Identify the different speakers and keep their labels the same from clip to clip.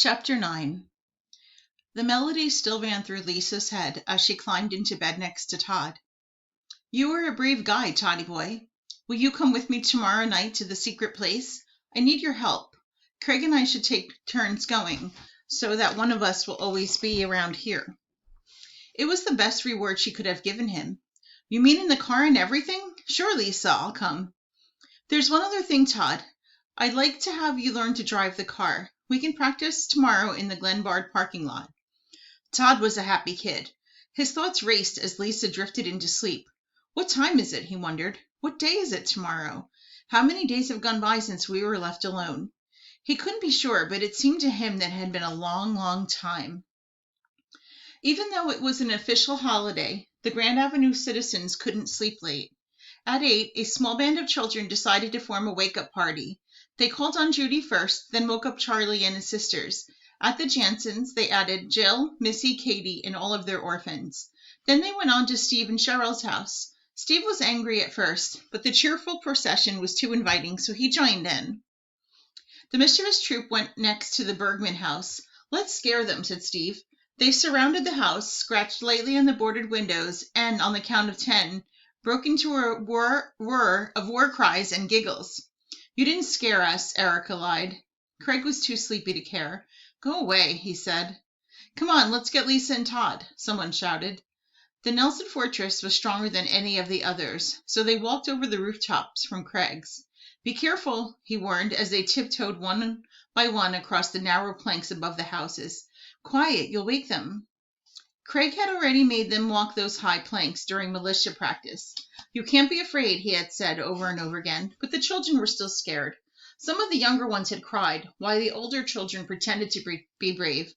Speaker 1: Chapter 9. The melody still ran through Lisa's head as she climbed into bed next to Todd. "You are a brave guy, Toddy boy. Will you come with me tomorrow night to the secret place? I need your help. Craig and I should take turns going, so that one of us will always be around here." It was the best reward she could have given him. "You mean in the car and everything? Sure, Lisa, I'll come. There's one other thing, Todd. I'd like to have you learn to drive the car. We can practice tomorrow in the Glenbard parking lot." Todd was a happy kid. His thoughts raced as Lisa drifted into sleep. What time is it, he wondered. What day is it tomorrow? How many days have gone by since we were left alone? He couldn't be sure, but it seemed to him that it had been a long, long time. Even though it was an official holiday, the Grand Avenue citizens couldn't sleep late. At 8, a small band of children decided to form a wake-up party. They called on Judy first, then woke up Charlie and his sisters. At the Jansens, they added Jill, Missy, Katie, and all of their orphans. Then they went on to Steve and Cheryl's house. Steve was angry at first, but the cheerful procession was too inviting, so he joined in. The mischievous troop went next to the Bergman house. "Let's scare them," said Steve. They surrounded the house, scratched lightly on the boarded windows, and, on the count of 10, broke into a whir of war cries and giggles. "You didn't scare us," Erica lied. Craig was too sleepy to care. "Go away," he said. "Come on, let's get Lisa and Todd," someone shouted. The Nelson Fortress was stronger than any of the others, so they walked over the rooftops from Craig's. "Be careful," he warned as they tiptoed one by one across the narrow planks above the houses. "Quiet, you'll wake them." Craig had already made them walk those high planks during militia practice. "You can't be afraid," he had said over and over again, but the children were still scared. Some of the younger ones had cried, while the older children pretended to be brave.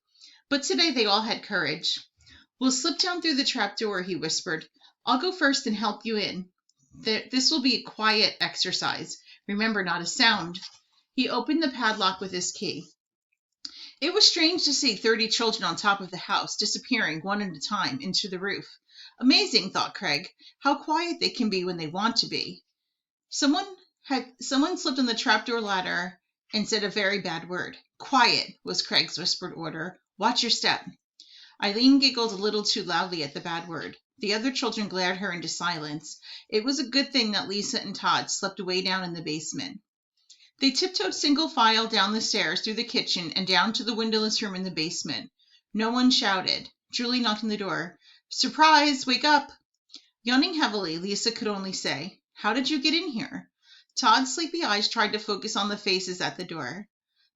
Speaker 1: But today they all had courage. "We'll slip down through the trapdoor," he whispered. "I'll go first and help you in. This will be a quiet exercise. Remember, not a sound." He opened the padlock with his key. It was strange to see 30 children on top of the house, disappearing one at a time into the roof. Amazing, thought Craig, how quiet they can be when they want to be. Someone slipped on the trapdoor ladder and said a very bad word. "Quiet," was Craig's whispered order. "Watch your step." Eileen giggled a little too loudly at the bad word. The other children glared her into silence. It was a good thing that Lisa and Todd slept way down in the basement. They tiptoed single file down the stairs through the kitchen and down to the windowless room in the basement. No one shouted. Julie knocked on the door. "Surprise! Wake up!" Yawning heavily, Lisa could only say, "How did you get in here?" Todd's sleepy eyes tried to focus on the faces at the door.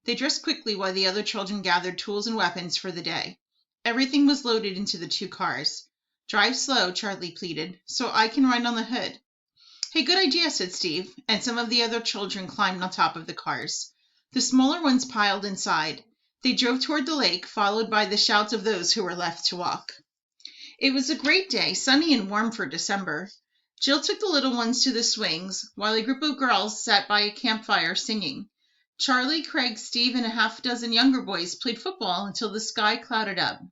Speaker 1: They dressed quickly while the other children gathered tools and weapons for the day. Everything was loaded into the 2 cars. "Drive slow," Charlie pleaded, "so I can ride on the hood." "Hey, good idea," said Steve, and some of the other children climbed on top of the cars. The smaller ones piled inside. They drove toward the lake, followed by the shouts of those who were left to walk. It was a great day, sunny and warm for December. Jill took the little ones to the swings, while a group of girls sat by a campfire singing. Charlie, Craig, Steve, and a half-dozen younger boys played football until the sky clouded up.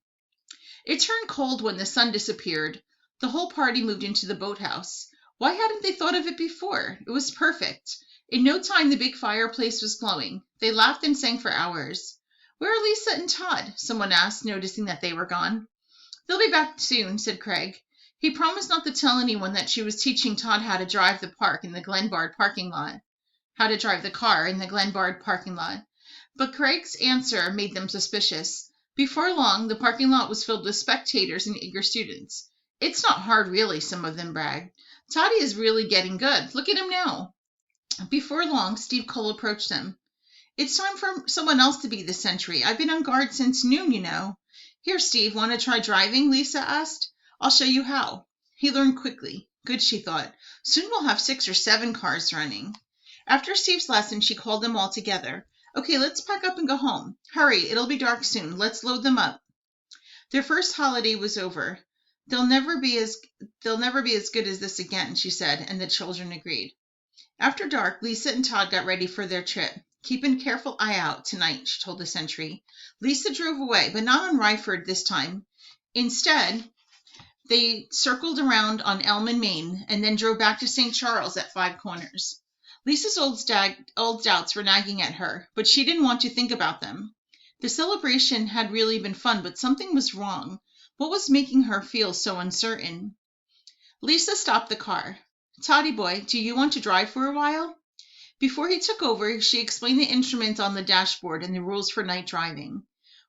Speaker 1: It turned cold when the sun disappeared. The whole party moved into the boathouse. Why hadn't they thought of it before? It was perfect. In no time, the big fireplace was glowing. They laughed and sang for hours. "Where are Lisa and Todd?" someone asked, noticing that they were gone. "They'll be back soon," said Craig. He promised not to tell anyone that she was teaching Todd how to drive the car in the Glenbard parking lot. But Craig's answer made them suspicious. Before long, the parking lot was filled with spectators and eager students. "It's not hard, really," some of them bragged. "Toddy is really getting good. Look at him now." Before long, Steve Cole approached them. "It's time for someone else to be the sentry. I've been on guard since noon, you know." "Here, Steve, want to try driving?" Lisa asked. "I'll show you how." He learned quickly. Good, she thought. Soon we'll have 6 or 7 cars running. After Steve's lesson, she called them all together. "Okay, let's pack up and go home. Hurry, it'll be dark soon. Let's load them up." Their first holiday was over. They'll never be as good as this again," she said, and the children agreed. After dark, Lisa and Todd got ready for their trip. "Keep a careful eye out tonight," she told the sentry. Lisa drove away, but not on Ryford this time. Instead, they circled around on Elm and Main, and then drove back to St. Charles at 5 Corners. Lisa's old doubts were nagging at her, but she didn't want to think about them. The celebration had really been fun, but something was wrong. What was making her feel so uncertain? Lisa stopped the car. Toddy boy, do you want to drive for a while? Before he took over, she explained the instruments on the dashboard and the rules for night driving.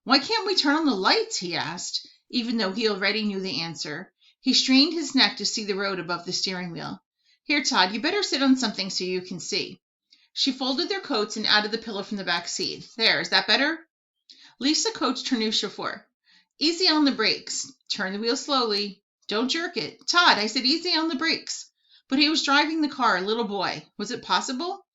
Speaker 1: Why can't we turn on the lights? He asked, even though he already knew the answer. He strained his neck to see the road above the steering wheel. Here, Todd, you better sit on something so you can see. She folded their coats and added the pillow from the back seat. There, is that better? Lisa coached her new chauffeur. Easy on the brakes. Turn the wheel slowly. Don't jerk it. Todd, I said easy on the brakes. But he was driving the car, a little boy. Was it possible?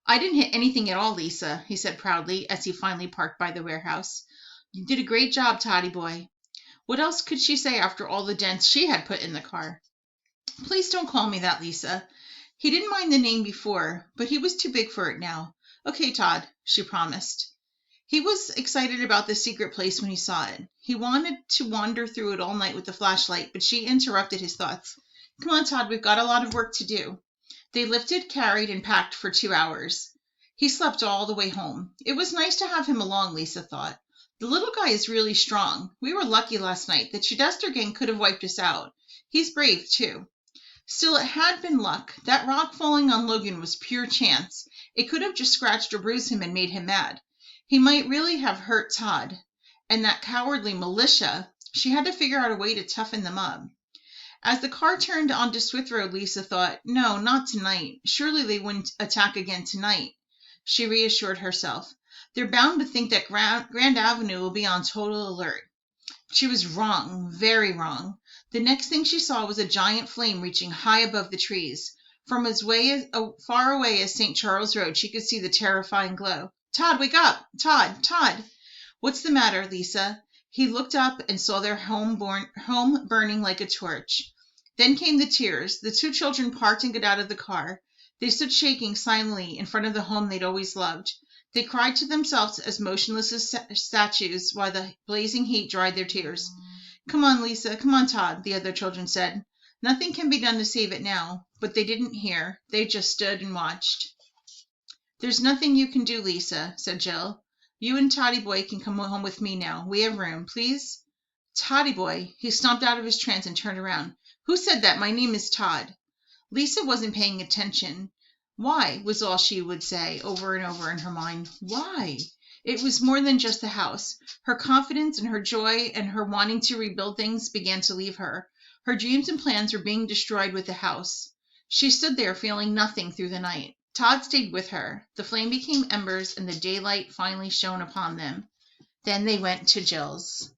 Speaker 1: I didn't hit anything at all, Lisa, he said proudly as he finally parked by the warehouse. You did a great job, Toddy boy. What else could she say after all the dents she had put in the car? Please don't call me that, Lisa. He didn't mind the name before, but he was too big for it now. Okay, Todd, she promised. He was excited about the secret place when he saw it. He wanted to wander through it all night with the flashlight, but she interrupted his thoughts. Come on, Todd, we've got a lot of work to do. They lifted, carried, and packed for 2 hours. He slept all the way home. It was nice to have him along, Lisa thought. The little guy is really strong. We were lucky last night. The Chidester gang could have wiped us out. He's brave, too. Still, it had been luck. That rock falling on Logan was pure chance. It could have just scratched or bruised him and made him mad. He might really have hurt Todd. And that cowardly militia, she had to figure out a way to toughen them up. As the car turned onto Swith Road, Lisa thought, no, not tonight. Surely they wouldn't attack again tonight. She reassured herself. They're bound to think that Grand Avenue will be on total alert. She was wrong, very wrong. The next thing she saw was a giant flame reaching high above the trees. From as far away as St. Charles Road, she could see the terrifying glow. Todd, wake up! Todd! What's the matter, Lisa? He looked up and saw their home burning like a torch. Then came the tears. The 2 children parked and got out of the car. They stood shaking silently in front of the home they'd always loved. They cried to themselves as motionless as statues while the blazing heat dried their tears. Come on, Lisa. Come on, Todd, the other children said. Nothing can be done to save it now. But they didn't hear. They just stood and watched. There's nothing you can do, Lisa, said Jill. You and Toddy boy can come home with me now. We have room, please. Toddy boy. He stomped out of his trance and turned around. Who said that? My name is Todd. Lisa wasn't paying attention. Why, was all she would say over and over in her mind. Why? It was more than just the house. Her confidence and her joy and her wanting to rebuild things began to leave her. Her dreams and plans were being destroyed with the house. She stood there feeling nothing through the night. Todd stayed with her. The flame became embers and the daylight finally shone upon them. Then they went to Jill's.